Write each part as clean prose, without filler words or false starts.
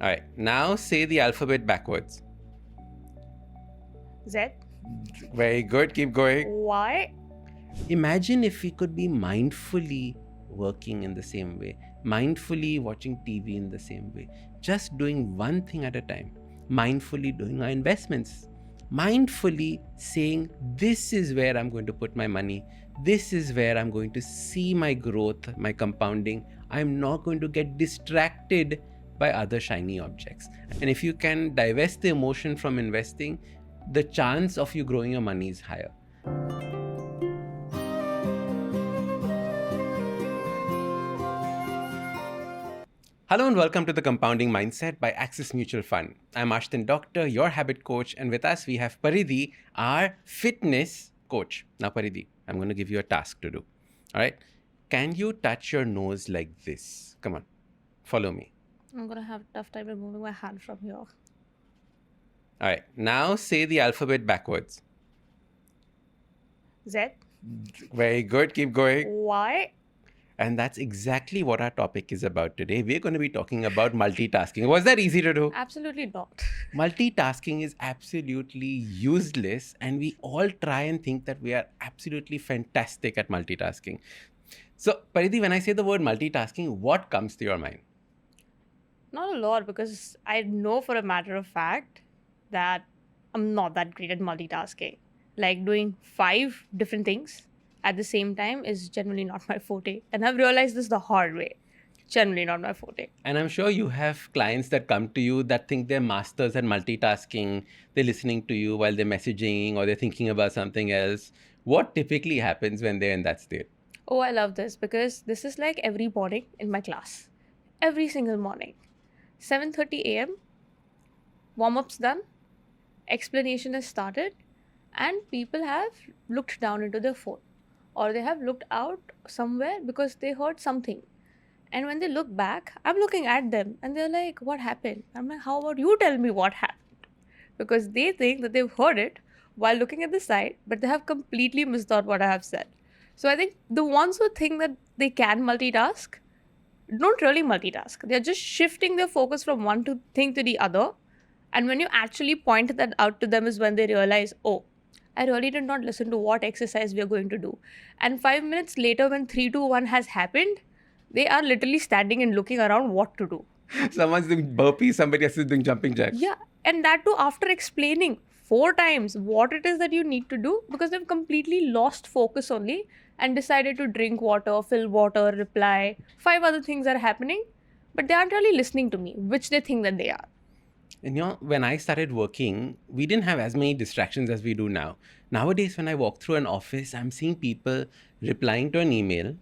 All right, now say the alphabet backwards. Z. Very good, keep going. Y. Imagine if we could be mindfully working in the same way, mindfully watching TV in the same way, just doing one thing at a time, mindfully doing our investments, mindfully saying, this is where I'm going to put my money, this is where I'm going to see my growth, my compounding. I'm not going to get distracted by other shiny objects. And if you can divest the emotion from investing, the chance of you growing your money is higher. Hello and welcome to the Compounding Mindset by Axis Mutual Fund. I'm Ashdin Doctor, your habit coach, and with us we have Paridhi, our fitness coach. Now Paridhi, I'm going to give you a task to do. All right? Can you touch your nose like this? Come on, follow me. I'm gonna have a tough time removing my hand from here. All right, now say the alphabet backwards. Z. Very good, keep going. Y. And that's exactly what our topic is about today. We're going to be talking about multitasking. Was that easy to do? Absolutely not. Multitasking is absolutely useless, and we all try and think that we are absolutely fantastic at multitasking. So, Paridhi, when I say the word multitasking, what comes to your mind? Not a lot, because I know for a matter of fact that I'm not that great at multitasking. Like doing 5 different things at the same time is generally not my forte. And I've realized this the hard way. Generally not my forte. And I'm sure you have clients that come to you that think they're masters at multitasking. They're listening to you while they're messaging or they're thinking about something else. What typically happens when they're in that state? Oh, I love this because this is like every morning in my class. Every single morning. 7:30 a.m. Warm-up's done. Explanation has started. And people have looked down into their phone. Or they have looked out somewhere because they heard something. And when they look back, I'm looking at them and they're like, what happened? I'm like, how about you tell me what happened? Because they think that they've heard it while looking at the side, but they have completely misthought what I have said. So I think the ones who think that they can multitask don't really multitask. They're just shifting their focus from one thing to the other. And when you actually point that out to them is when they realize, oh, I really did not listen to what exercise we are going to do. And 5 minutes later, when 3, 2, 1 has happened, they are literally standing and looking around what to do. Someone's doing burpees, somebody else is doing jumping jacks. Yeah, and that too after explaining 4 times what it is that you need to do, because they've completely lost focus only and decided to drink water, fill water, reply. 5 other things are happening, but they aren't really listening to me, which they think that they are. And when I started working, we didn't have as many distractions as we do now. Nowadays, when I walk through an office, I'm seeing people replying to an email,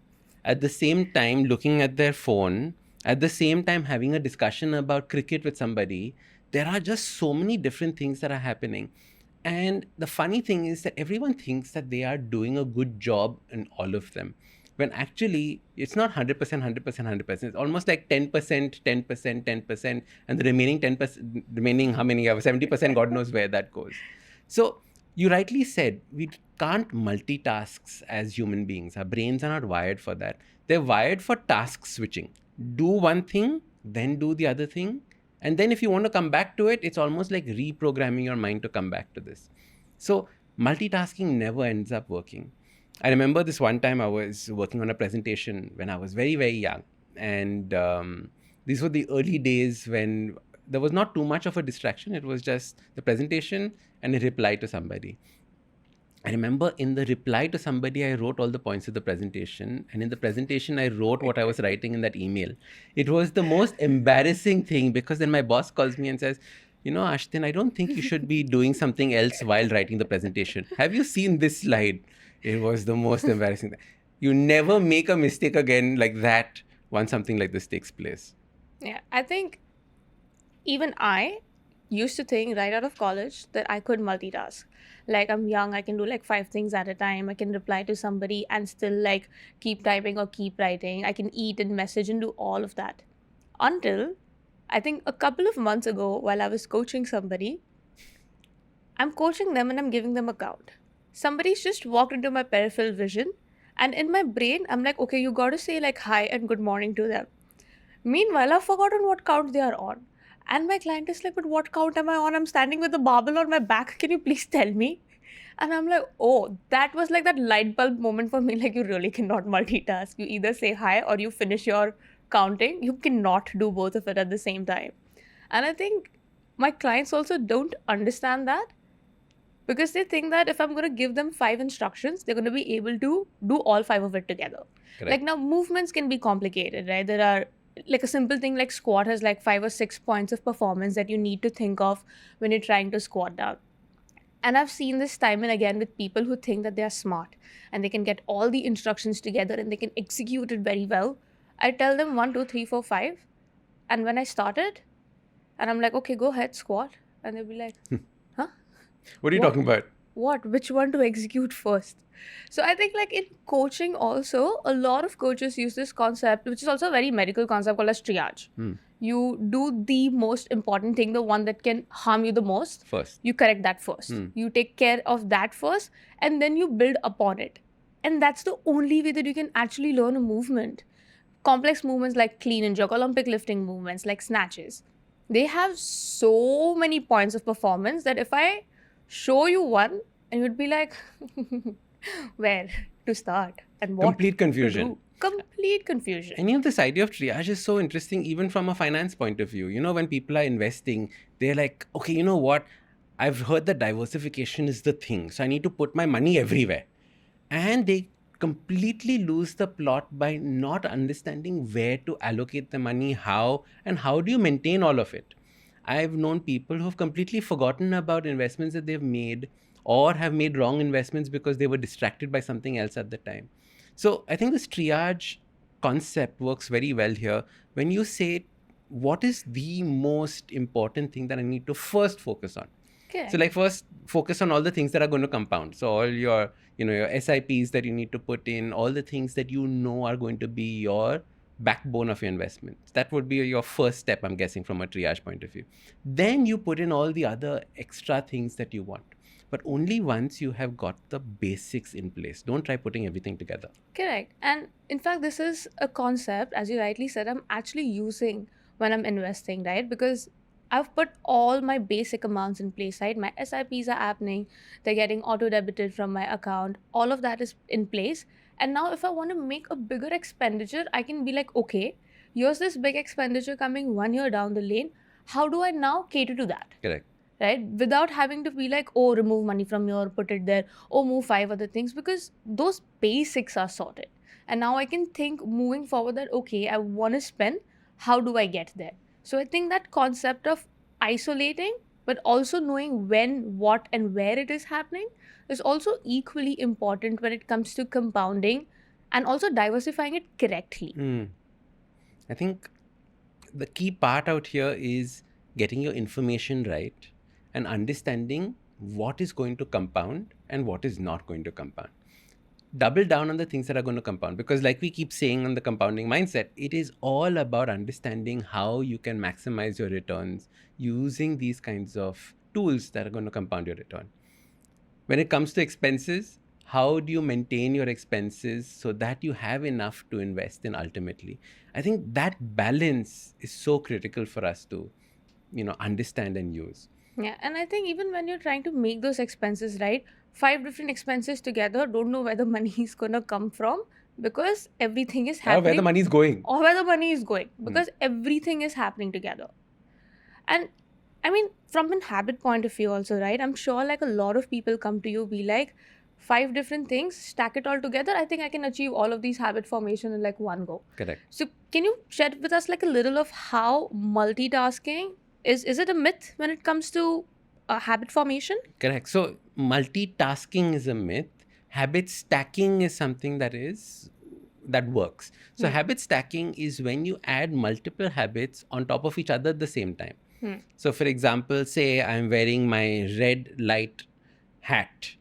at the same time looking at their phone, at the same time having a discussion about cricket with somebody. There are just so many different things that are happening. And the funny thing is that everyone thinks that they are doing a good job in all of them, when actually it's not 100%, 100%, 100%. It's almost like 10%, 10%, 10%, and the remaining 10%, remaining how many, 70%, God knows where that goes. So you rightly said, we can't multitask as human beings. Our brains are not wired for that. They're wired for task switching. Do one thing, then do the other thing. And then if you want to come back to it, it's almost like reprogramming your mind to come back to this. So multitasking never ends up working. I remember this one time I was working on a presentation when I was very, very young. And these were the early days when there was not too much of a distraction. It was just the presentation and a reply to somebody. I remember in the reply to somebody, I wrote all the points of the presentation. And in the presentation, I wrote what I was writing in that email. It was the most embarrassing thing, because then my boss calls me and says, Ashdin, I don't think you should be doing something else while writing the presentation. Have you seen this slide? It was the most embarrassing thing. You never make a mistake again like that once something like this takes place. Yeah, I think even I used to think right out of college that I could multitask. Like, I'm young, I can do like 5 things at a time. I can reply to somebody and still like keep typing or keep writing. I can eat and message and do all of that. Until I think a couple of months ago, while I was coaching somebody, I'm coaching them and I'm giving them a count. Somebody's just walked into my peripheral vision, and in my brain, I'm like, okay, you got to say like hi and good morning to them. Meanwhile, I've forgotten what count they are on. And my client is like, but what count am I on? I'm standing with a barbell on my back. Can you please tell me? And I'm like, oh, that was like that light bulb moment for me. Like, you really cannot multitask. You either say hi or you finish your counting. You cannot do both of it at the same time. And I think my clients also don't understand that, because they think that if I'm going to give them 5 instructions, they're going to be able to do all 5 of it together. Correct. Like, now movements can be complicated, right? There are, like, a simple thing like squat has like 5 or 6 points of performance that you need to think of when you're trying to squat down. And I've seen this time and again with people who think that they are smart and they can get all the instructions together and they can execute it very well. I tell them 1, 2, 3, 4, 5. And when I started, and I'm like, okay, go ahead, squat. And they'll be like, huh? What are you What? talking about? What? Which one to execute first? So I think, like, in coaching also, a lot of coaches use this concept, which is also a very medical concept, called as triage. You do the most important thing, the one that can harm you the most. First. You correct that first. You take care of that first, and then you build upon it. And that's the only way that you can actually learn a movement. Complex movements like clean and jerk, Olympic lifting movements like snatches, they have so many points of performance that if I show you one, and you'd be like, where to start and what Complete confusion. to do. Complete confusion. And you know, this idea of triage is so interesting, even from a finance point of view. You know, when people are investing, they're like, okay, you know what? I've heard that diversification is the thing, so I need to put my money everywhere. And they completely lose the plot by not understanding where to allocate the money, how, and how do you maintain all of it. I've known people who have completely forgotten about investments that they've made, or have made wrong investments because they were distracted by something else at the time. So I think this triage concept works very well here. When you say, what is the most important thing that I need to first focus on? Okay. So, like, first focus on all the things that are going to compound. So all your, your SIPs that you need to put in, all the things that you know are going to be your backbone of your investments. That would be your first step, I'm guessing, from a triage point of view. Then you put in all the other extra things that you want. But only once you have got the basics in place. Don't try putting everything together. Correct. And in fact, this is a concept, as you rightly said, I'm actually using when I'm investing, right? Because I've put all my basic amounts in place, right? My SIPs are happening, they're getting auto debited from my account, all of that is in place. And now, if I want to make a bigger expenditure, I can be like, okay, here's this big expenditure coming 1 year down the lane. How do I now cater to that? Correct. Right? Without having to be like, oh, remove money from here, put it there, or move 5 other things, because those basics are sorted. And now I can think moving forward that, okay, I want to spend, how do I get there? So I think that concept of isolating, but also knowing when, what, and where it is happening is also equally important when it comes to compounding and also diversifying it correctly. I think the key part out here is getting your information right and understanding what is going to compound and what is not going to compound. Double down on the things that are going to compound, because like we keep saying on the compounding mindset, it is all about understanding how you can maximize your returns using these kinds of tools that are going to compound your return. When it comes to expenses, how do you maintain your expenses so that you have enough to invest in ultimately? I think that balance is so critical for us to, understand and use. Yeah, and I think even when you're trying to make those expenses, right, 5 different expenses together, don't know where the money is gonna come from, because everything is Or happening. where the money is going. Or where the money is going, because everything is happening together. And I mean, from a habit point of view also, right, I'm sure like a lot of people come to you, be like, 5 different things, stack it all together, I think I can achieve all of these habit formation in like one go. Correct. So can you share with us like a little of how multitasking is it a myth when it comes to habit formation? Correct. So multitasking is a myth. Habit stacking is something that works. So habit stacking is when you add multiple habits on top of each other at the same time. So for example, say I'm wearing my red light hat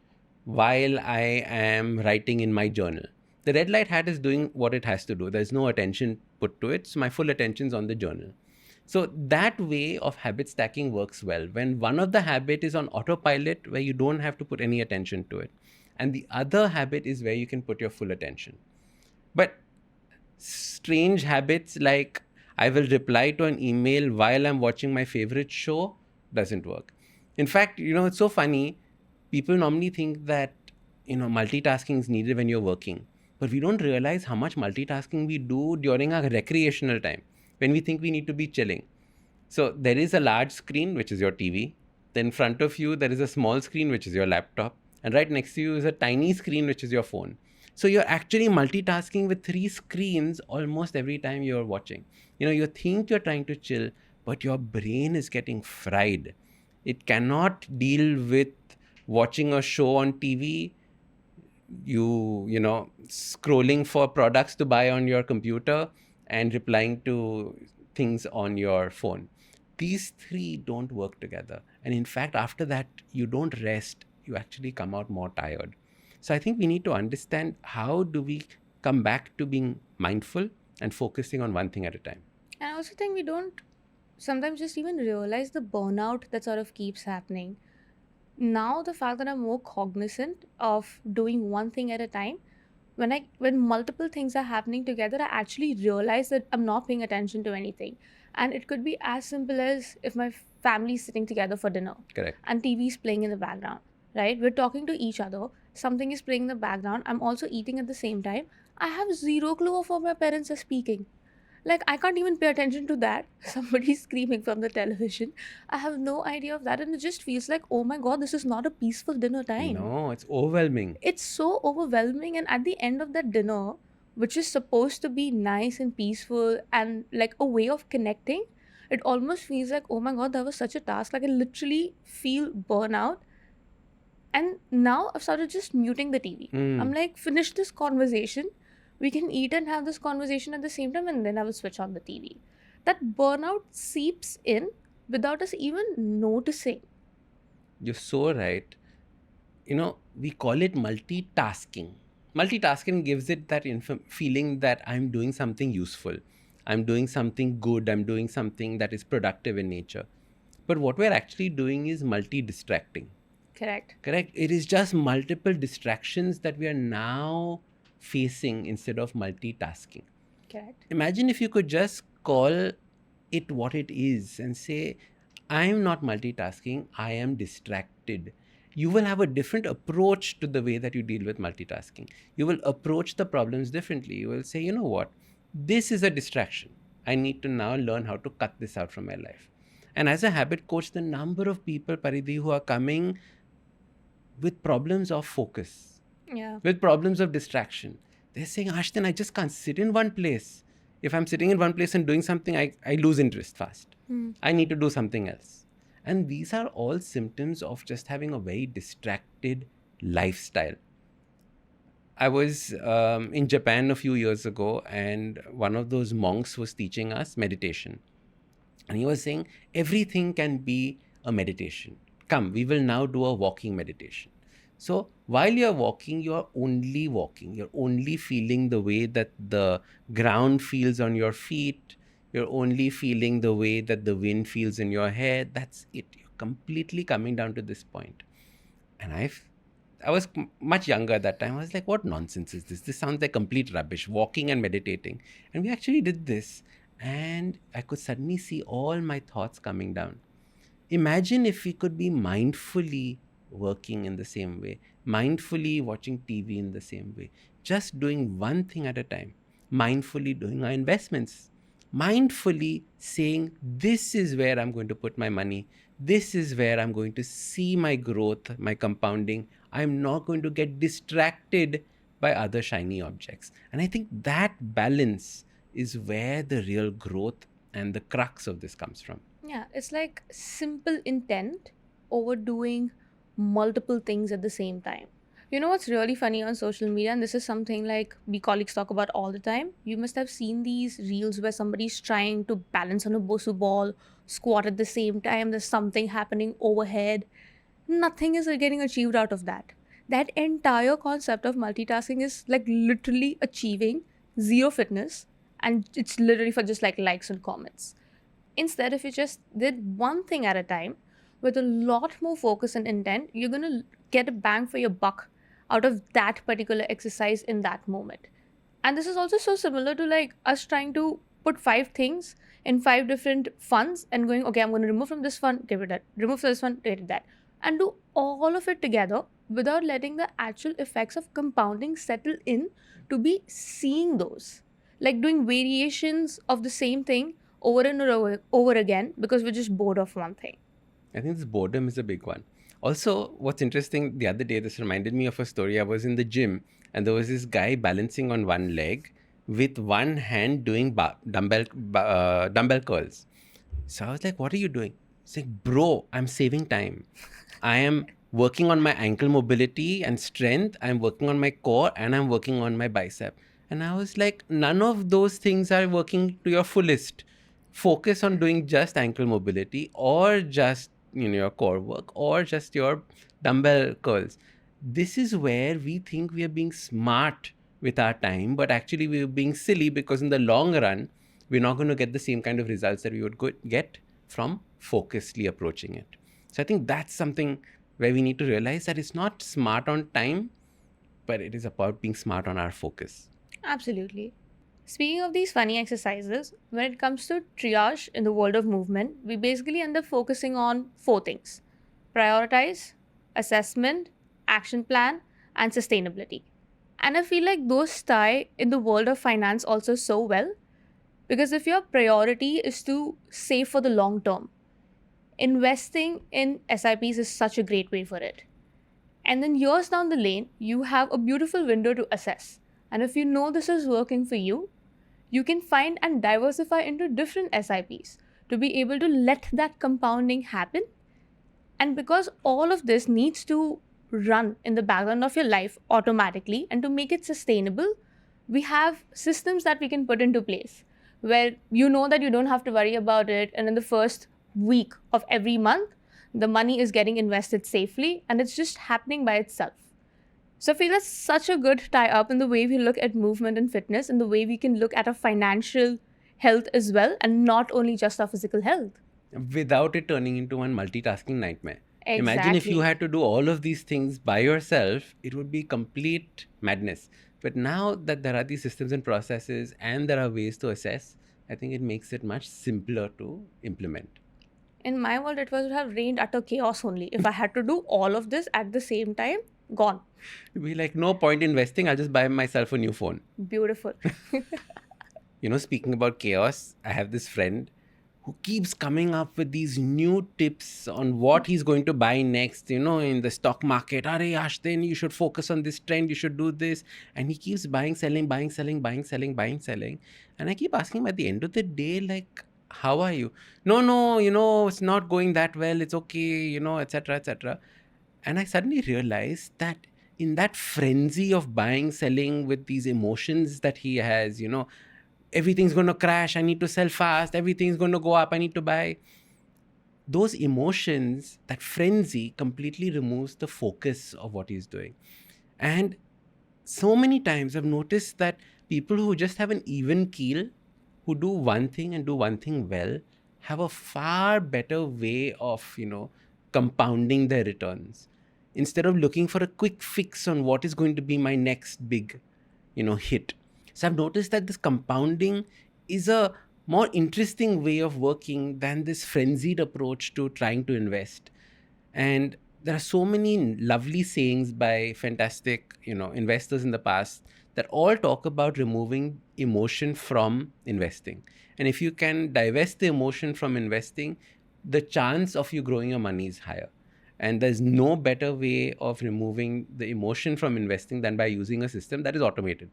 while I am writing in my journal. The red light hat is doing what it has to do. There's no attention put to it. So my full attention's on the journal. So that way of habit stacking works well when one of the habit is on autopilot where you don't have to put any attention to it. And the other habit is where you can put your full attention. But strange habits like I will reply to an email while I'm watching my favorite show. Doesn't work. In fact, it's so funny. People normally think that, multitasking is needed when you're working. But we don't realize how much multitasking we do during our recreational time when we think we need to be chilling. So there is a large screen, which is your TV. Then in front of you, there is a small screen, which is your laptop. And right next to you is a tiny screen, which is your phone. So you're actually multitasking with three screens almost every time you're watching. You think you're trying to chill, but your brain is getting fried. It cannot deal with watching a show on TV, scrolling for products to buy on your computer, and replying to things on your phone. These three don't work together. And in fact, after that, you don't rest. You actually come out more tired. So I think we need to understand, how do we come back to being mindful and focusing on one thing at a time. And I also think we don't sometimes just even realize the burnout that sort of keeps happening. Now the fact that I'm more cognizant of doing one thing at a time, when multiple things are happening together, I actually realize that I'm not paying attention to anything. And it could be as simple as if my family's sitting together for dinner Correct. and TV is playing in the background, right? We're talking to each other, something is playing in the background, I'm also eating at the same time. I have zero clue of what my parents are speaking. Like, I can't even pay attention to that. Somebody's screaming from the television. I have no idea of that. And it just feels like, oh my God, this is not a peaceful dinner time. No, it's overwhelming. It's so overwhelming. And at the end of that dinner, which is supposed to be nice and peaceful and like a way of connecting, it almost feels like, oh my God, that was such a task. Like, I literally feel burnout. And now I've started just muting the TV. I'm like, finish this conversation. We can eat and have this conversation at the same time, and then I will switch on the TV. That burnout seeps in without us even noticing. You're so right. We call it multitasking. Multitasking gives it that feeling that I'm doing something useful, I'm doing something good, I'm doing something that is productive in nature. But what we're actually doing is multi-distracting. Correct. It is just multiple distractions that we are now facing instead of multitasking. Correct. Imagine if you could just call it what it is and say, I am not multitasking, I am distracted. You will have a different approach to the way that you deal with multitasking. You will approach the problems differently. You will say, you know what, this is a distraction. I need to now learn how to cut this out from my life. And as a habit coach, the number of people, Paridhi, who are coming with problems of focus, with problems of distraction, they're saying, Ashdin, I just can't sit in one place. If I'm sitting in one place and doing something, I lose interest fast. I need to do something else. And these are all symptoms of just having a very distracted lifestyle. I was in Japan a few years ago, and one of those monks was teaching us meditation. And he was saying, everything can be a meditation. Come, we will now do a walking meditation. So while you're walking, you're only walking. You're only feeling the way that the ground feels on your feet. You're only feeling the way that the wind feels in your hair. That's it. You're completely coming down to this point. And I was much younger at that time. I was like, what nonsense is this? This sounds like complete rubbish, walking and meditating. And we actually did this. And I could suddenly see all my thoughts coming down. Imagine if we could be mindfully working in the same way, mindfully watching TV in the same way, just doing one thing at a time, mindfully doing our investments, mindfully saying, this is where I'm going to put my money, this is where I'm going to see my growth, my compounding. I'm not going to get distracted by other shiny objects. And I think that balance is where the real growth and the crux of this comes from. Yeah, it's like simple intent over doing multiple things at the same time. You know what's really funny on social media, and this is something like we colleagues talk about all the time? You must have seen these reels where somebody's trying to balance on a Bosu ball, squat at the same time, there's something happening overhead. Nothing is getting achieved out of that. That entire concept of multitasking is like literally achieving zero fitness, and it's literally for just like likes and comments. Instead, if you just did one thing at a time with a lot more focus and intent, you're going to get a bang for your buck out of that particular exercise in that moment. And this is also so similar to like us trying to put 5 things in 5 different funds and going, okay, I'm going to remove from this fund, get rid of that, remove from this fund, get rid of that, and do all of it together without letting the actual effects of compounding settle in to be seeing those. Like doing variations of the same thing over and over again because we're just bored of one thing. I think this boredom is a big one. Also, what's interesting, the other day, this reminded me of a story. I was in the gym and there was this guy balancing on one leg with one hand doing dumbbell curls. So I was like, what are you doing? He's like, bro, I'm saving time. I am working on my ankle mobility and strength. I'm working on my core and I'm working on my bicep. And I was like, none of those things are working to your fullest. Focus on doing just ankle mobility or just your core work or just your dumbbell curls. This is where we think we are being smart with our time, but actually we're being silly because in the long run, we're not going to get the same kind of results that we would get from focusedly approaching it. So I think that's something where we need to realize that it's not smart on time, but it is about being smart on our focus. Absolutely. Speaking of these funny exercises, when it comes to triage in the world of movement, we basically end up focusing on 4 things: prioritize, assessment, action plan, and sustainability. And I feel like those tie in the world of finance also so well because if your priority is to save for the long term, investing in SIPs is such a great way for it. And then years down the lane, you have a beautiful window to assess. And if you know this is working for you, you can find and diversify into different SIPs to be able to let that compounding happen. And because all of this needs to run in the background of your life automatically and to make it sustainable, we have systems that we can put into place where you know that you don't have to worry about it. And in the first week of every month, the money is getting invested safely and it's just happening by itself. So I feel that's such a good tie up in the way we look at movement and fitness and the way we can look at our financial health as well and not only just our physical health. Without it turning into one multitasking nightmare. Imagine if you Exactly. had to do all of these things by yourself, it would be complete madness. But now that there are these systems and processes and there are ways to assess, I think it makes it much simpler to implement. In my world, it would have reigned utter chaos only. If I had to do all of this at the same time, gone. You'd be like, no point investing, I'll just buy myself a new phone. Beautiful. Speaking about chaos, I have this friend who keeps coming up with these new tips on what he's going to buy next, in the stock market. Are Ashdin, you should focus on this trend, you should do this. And he keeps buying, selling, buying, selling, buying, selling, buying, selling. And I keep asking him at the end of the day, like, how are you? No, it's not going that well. It's okay, etc., etc. And I suddenly realized that in that frenzy of buying, selling with these emotions that he has, everything's going to crash, I need to sell fast, everything's going to go up, I need to buy. Those emotions, that frenzy completely removes the focus of what he's doing. And so many times I've noticed that people who just have an even keel, who do one thing and do one thing well, have a far better way of, compounding their returns. Instead of looking for a quick fix on what is going to be my next big, hit. So I've noticed that this compounding is a more interesting way of working than this frenzied approach to trying to invest. And there are so many lovely sayings by fantastic, investors in the past that all talk about removing emotion from investing. And if you can divest the emotion from investing, the chance of you growing your money is higher. And there's no better way of removing the emotion from investing than by using a system that is automated.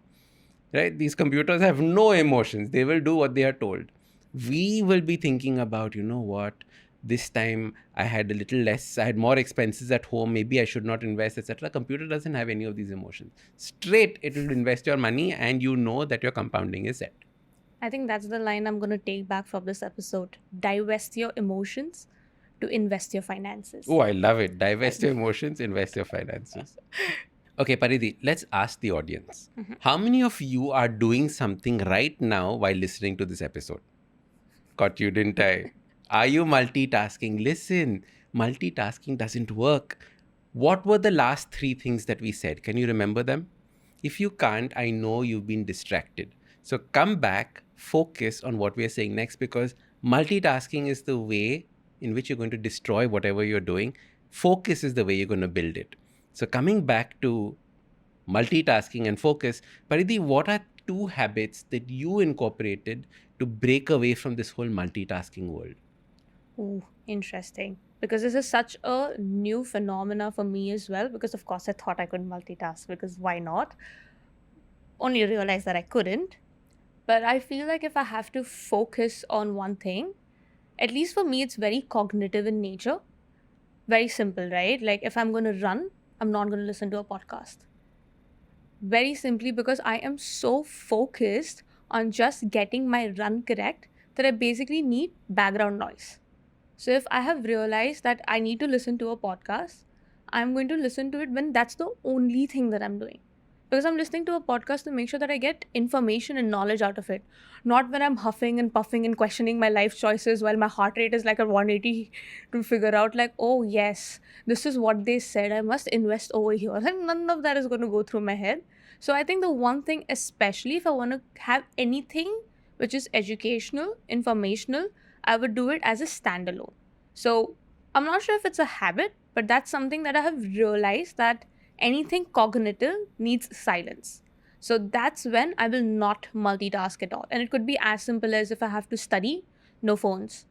Right? These computers have no emotions. They will do what they are told. We will be thinking about, what, this time I had a little less, I had more expenses at home, maybe I should not invest, etc. Computer doesn't have any of these emotions. Straight, it will invest your money and you know that your compounding is set. I think that's the line I'm going to take back from this episode. Divest your emotions to invest your finances. Oh, I love it. Divest your emotions, invest your finances. Okay, Paridhi, let's ask the audience. How many of you are doing something right now while listening to this episode? Caught you, didn't I? Are you multitasking? Listen, multitasking doesn't work. What were the last 3 things that we said? Can you remember them? If you can't, I know you've been distracted. So come back, focus on what we are saying next, because Multitasking is the way in which you're going to destroy whatever you're doing. Focus is the way you're going to build it. So, coming back to multitasking and focus, Paridhi, what are two habits that you incorporated to break away from this whole multitasking world? Ooh, interesting. Because this is such a new phenomena for me as well. Because of course I thought I could multitask, because why not? Only realized that I couldn't. But I feel like if I have to focus on one thing, at least for me, it's very cognitive in nature. Very simple, right? Like if I'm going to run, I'm not going to listen to a podcast. Very simply because I am so focused on just getting my run correct that I basically need background noise. So if I have realized that I need to listen to a podcast, I'm going to listen to it when that's the only thing that I'm doing. Because I'm listening to a podcast to make sure that I get information and knowledge out of it. Not when I'm huffing and puffing and questioning my life choices while my heart rate is like at 180 to figure out, like, oh, yes, this is what they said. I must invest over here. And none of that is going to go through my head. So I think the one thing, especially if I want to have anything which is educational, informational, I would do it as a standalone. So I'm not sure if it's a habit, but that's something that I have realized, that anything cognitive needs silence. So that's when I will not multitask at all. And it could be as simple as if I have to study, no phones.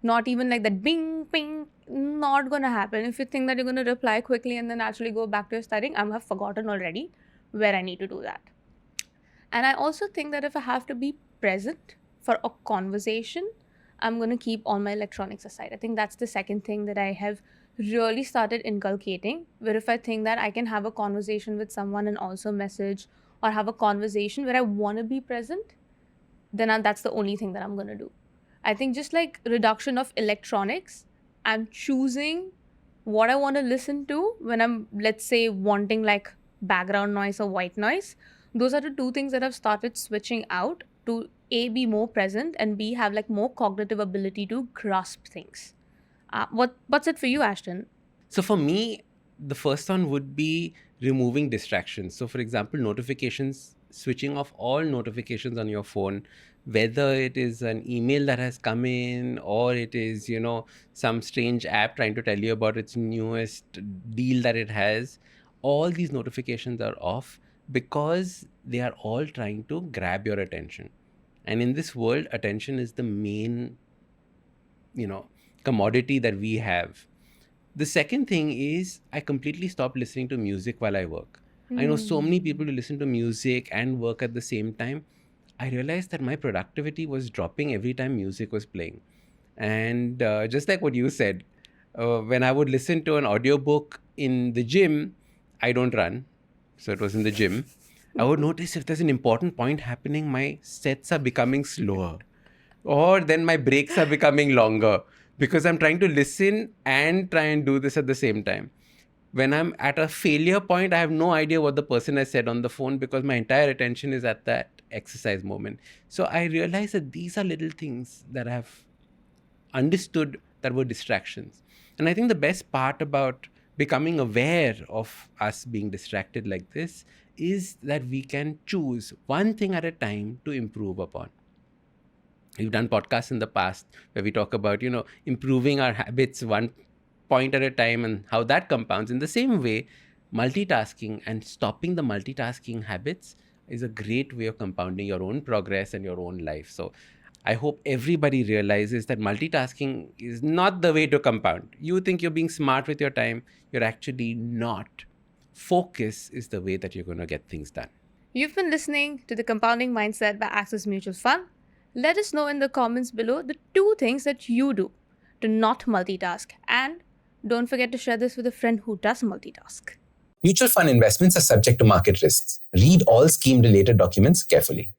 Not even like that bing, ping, not gonna happen. If you think that you're gonna reply quickly and then actually go back to your studying, I have forgotten already where I need to do that. And I also think that if I have to be present for a conversation, I'm going to keep all my electronics aside. I think that's the second thing that I have really started inculcating, where if I think that I can have a conversation with someone and also message, or have a conversation where I want to be present, then that's the only thing that I'm going to do. I think just like reduction of electronics, I'm choosing what I want to listen to when I'm, let's say, wanting like background noise or white noise. Those are the two things that I've started switching out to A, be more present, and B, have like more cognitive ability to grasp things. What's it for you, Ashton? So for me, the first one would be removing distractions. So for example, notifications, switching off all notifications on your phone, whether it is an email that has come in or it is, some strange app trying to tell you about its newest deal that it has. All these notifications are off because they are all trying to grab your attention. And in this world, attention is the main, commodity that we have. The second thing is I completely stopped listening to music while I work. I know so many people who listen to music and work at the same time. I realized that my productivity was dropping every time music was playing. And just like what you said, when I would listen to an audiobook in the gym, I don't run. So it was in the gym. I would notice if there's an important point happening, my sets are becoming slower. Or then my breaks are becoming longer because I'm trying to listen and try and do this at the same time. When I'm at a failure point, I have no idea what the person has said on the phone because my entire attention is at that exercise moment. So I realized that these are little things that I have understood that were distractions. And I think the best part about becoming aware of us being distracted like this is that we can choose one thing at a time to improve upon. We've done podcasts in the past where we talk about, improving our habits one point at a time and how that compounds. In the same way, multitasking and stopping the multitasking habits is a great way of compounding your own progress and your own life. So I hope everybody realizes that multitasking is not the way to compound. You think you're being smart with your time, you're actually not. Focus is the way that you're going to get things done. You've been listening to The Compounding Mindset by Access Mutual Fund. Let us know in the comments below the 2 things that you do to not multitask. And don't forget to share this with a friend who does multitask. Mutual fund investments are subject to market risks. Read all scheme-related documents carefully.